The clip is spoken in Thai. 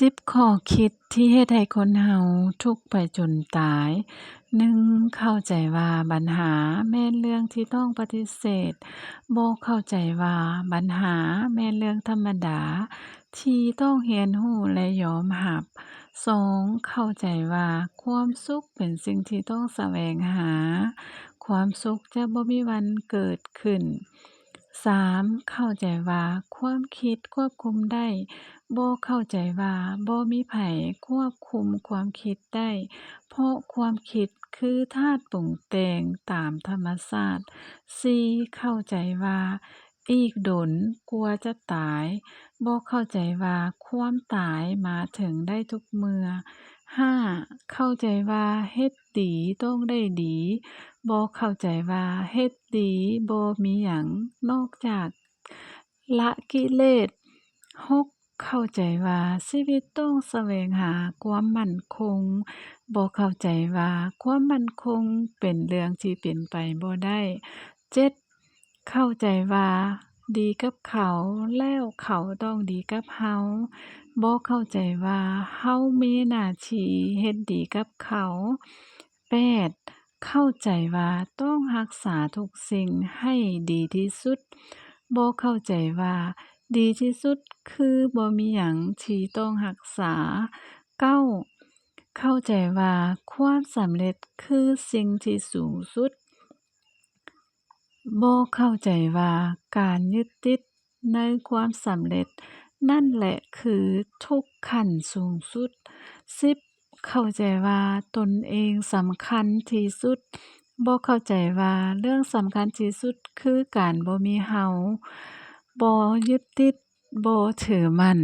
10ข้อคิดที่เฮ็ดให้คนเราทุกข์ไปจนตาย 1. เข้าใจว่าปัญหาแม่นเรื่องที่ต้องปฏิเสธ บ่เข้าใจว่าปัญหาแม่นเรื่องธรรมดาที่ต้องเรียนรู้และยอมรับ 2. เข้าใจว่าความสุขเป็นสิ่งที่ต้องแสวงหา ความสุขจะบ่มีวันเกิดขึ้น 3. เข้าใจว่าความคิดควบคุมได้ บ่เข้าใจว่าบ่มีไผควบคุมความคิดได้ เพราะความคิดคือธาตุปรุงแต่งตามธรรมชาติ 4. เข้าใจว่าอีกโดนกว่าจะตาย บ่เข้าใจว่าความตายมาถึงได้ทุกเมื่อ 5. เข้าใจว่าเฮ็ดดีต้องได้ดี บ่เข้าใจว่าเฮ็ดดีบ่มีหยังนอกจากละกิเลส 6. เข้าใจว่าชีวิตต้องแสวงหาความมั่นคง บ่เข้าใจว่าความมั่นคงเป็นเรื่องที่เป็นไปบ่ได้ 7. เข้าใจว่าดีกับเขาแล้วเขาต้องดีกับเรา บ่เข้าใจว่าเรามีหน้าที่เฮ็ดดีกับเขา 8. เข้าใจว่าต้องรักษาทุกสิ่งให้ดีที่สุด บ่เข้าใจว่าดีที่สุดคือบ่มีหยังที่ต้องรักษา 9. เข้าใจว่าความสำเร็จคือสิ่งที่สูงสุด บ่เข้าใจว่าการยึดติดในความสำเร็จนั่นแหละคือทุกข์ขั้นสูงสุด 10. เข้าใจว่าตนเองสำคัญที่สุด บ่เข้าใจว่าเรื่องสำคัญที่สุดคือการบ่มีเรา บ่ยึดติด บ่ถือมั่น